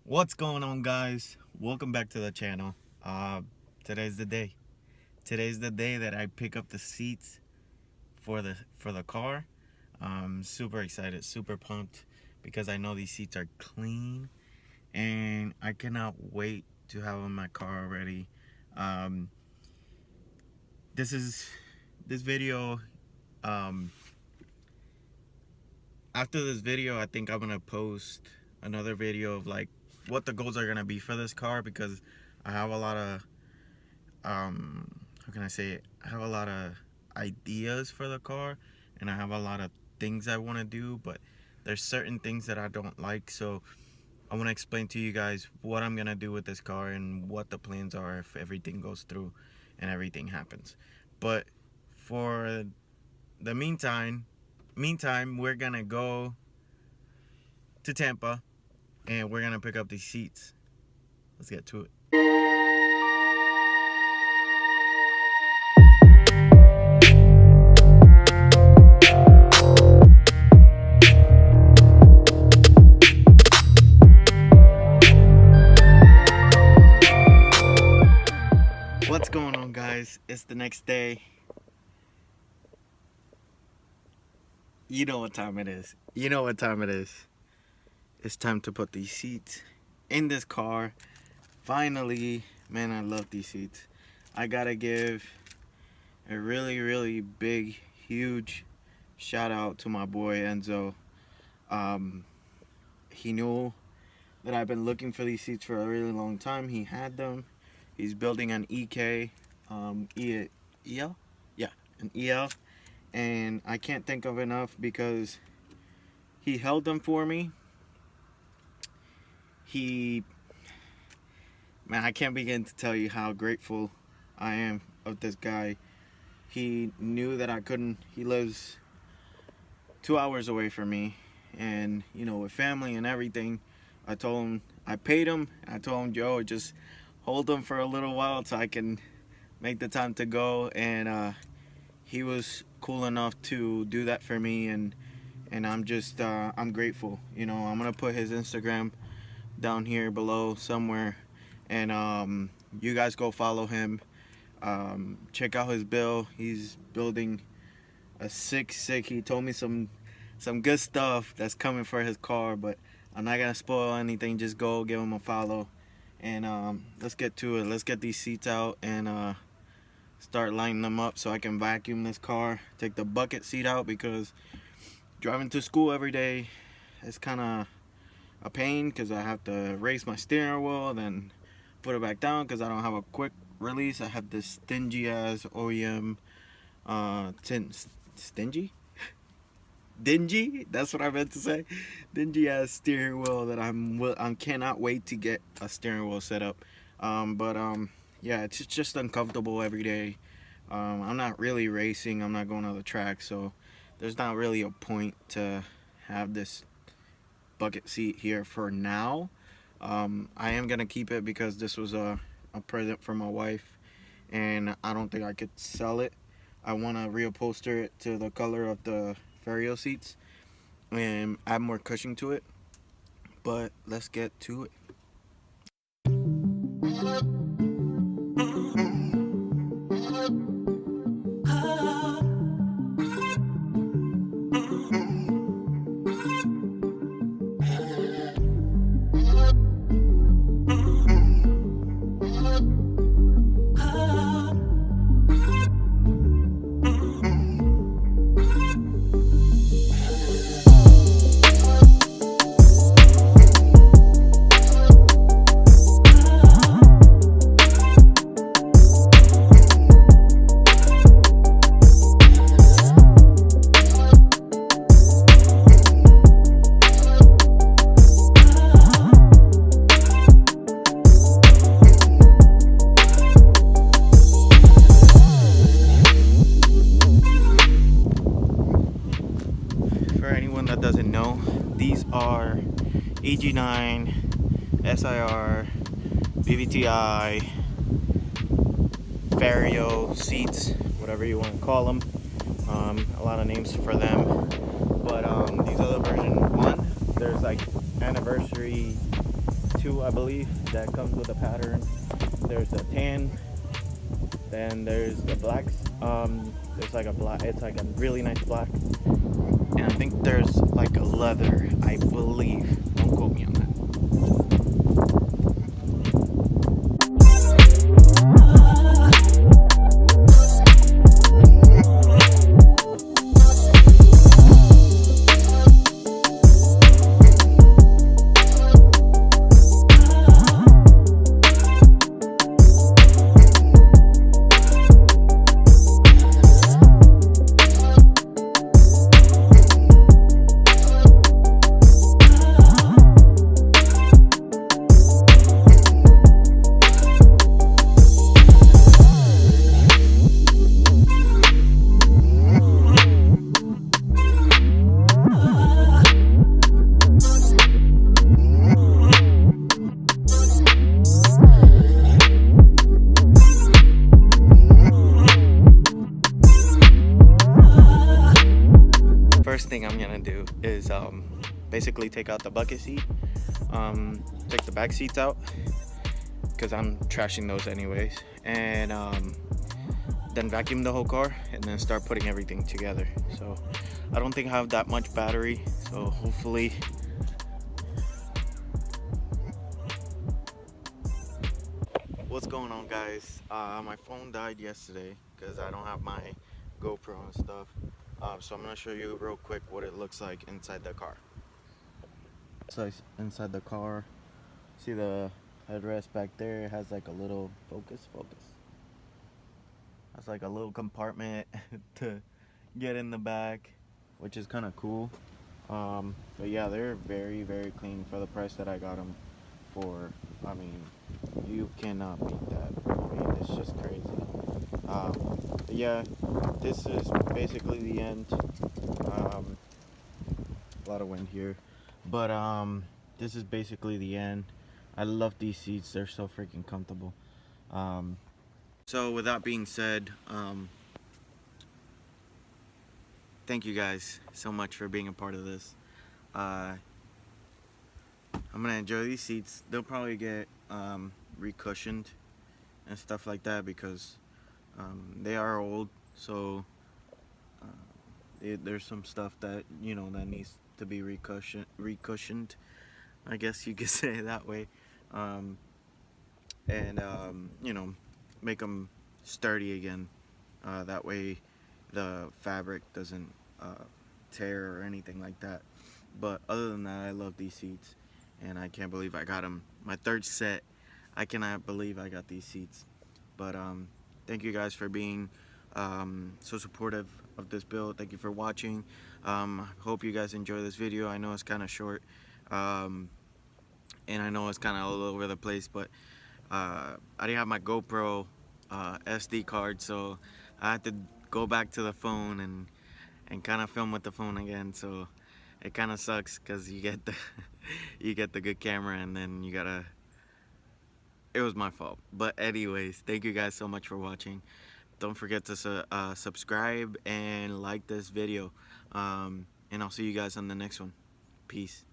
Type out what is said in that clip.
What's going on, guys? Welcome back to the channel. Today's the day. Today's the day that I pick up the seats for the car. I'm super excited, super pumped because I know these seats are clean and I cannot wait to have them in my car already. This video. After this video, I think I'm gonna post another video of like what the goals are gonna be for this car, because I have a lot of how can I say it? I have a lot of ideas for the car and I have a lot of things I want to do, but there's certain things that I don't like. So I want to explain to you guys what I'm gonna do with this car and what the plans are if everything goes through and everything happens. But for the meantime, we're gonna go to Tampa and we're gonna pick up these seats. Let's get to it. What's going on, guys? It's the next day. You know what time it is. It's time to put these seats in this car. Finally, man, I love these seats. I gotta give a really big, huge shout out to my boy Enzo. He knew that I've been looking for these seats for a really long time. He had them. He's building an EK, EL? Yeah, an EL. And I can't think of enough because he held them for me. Man, I can't begin to tell you how grateful I am of this guy. He knew that I couldn't. He lives 2 hours away from me, and you know, with family and everything, I told him, I paid him. I told him, Joe, just hold them for a little while so I can make the time to go. And he was cool enough to do that for me, and I'm just I'm grateful. You know, I'm gonna put his Instagram down here below somewhere, and you guys go follow him. Check out his build. He's building a sick. He told me some good stuff that's coming for his car, but I'm not gonna spoil anything. Just go give him a follow, and let's get to it. Let's get these seats out and start lining them up so I can vacuum this car. Take the bucket seat out because driving to school every day is kind of a pain, because I have to raise my steering wheel, then put it back down because I don't have a quick release. I have this stingy ass OEM dingy, that's what I meant to say, dingy ass steering wheel that I cannot wait to get a steering wheel set up. Yeah, it's just uncomfortable every day. I'm not really racing, I'm not going on the track, so there's not really a point to have this bucket seat here for now. I am gonna keep it because this was a present from my wife, and I don't think I could sell it. I want to reupholster it to the color of the Ferio seats and add more cushion to it. But let's get to it. That doesn't know, these are Eg9, SIR, BVTI, Ferio seats, whatever you want to call them. A lot of names for them, but these are the version 1. There's like anniversary two, I believe, that comes with a pattern. There's the tan, then there's the blacks. There's like a black, it's like a really nice black, and I think there's like a leather, I believe. Don't quote me on that. First thing I'm gonna do is basically take out the bucket seat, take the back seats out because I'm trashing those anyways, and then vacuum the whole car and then start putting everything together. So I don't think I have that much battery, so hopefully what's going on, guys? My phone died yesterday because I don't have my GoPro and stuff. So I'm gonna show you real quick what it looks like inside the car. So inside the car, see the headrest back there? It has like a little focus. That's like a little compartment to get in the back, which is kind of cool. But yeah, they're very, very clean for the price that I got them for. I mean, you cannot beat that. I mean, it's just crazy. But yeah, this is basically the end. A lot of wind here, but this is basically the end. I love these seats, they're so freaking comfortable. So with that being said, thank you guys so much for being a part of this. I'm gonna enjoy these seats. They'll probably get recushioned and stuff like that because they are old, so there's some stuff that, you know, that needs to be recushioned, I guess you could say it that way, and you know, make them sturdy again, that way the fabric doesn't tear or anything like that. But other than that, I love these seats, and I can't believe I got them. My third set, I cannot believe I got these seats. But thank you guys for being so supportive of this build. Thank you for watching. Hope you guys enjoy this video. I know it's kind of short, and I know it's kind of all over the place, but I didn't have my GoPro SD card, so I had to go back to the phone and kind of film with the phone again. So it kind of sucks because you get the you get the good camera and then you gotta. It was my fault, but anyways, thank you guys so much for watching. Don't forget to subscribe and like this video, and I'll see you guys on the next one. Peace.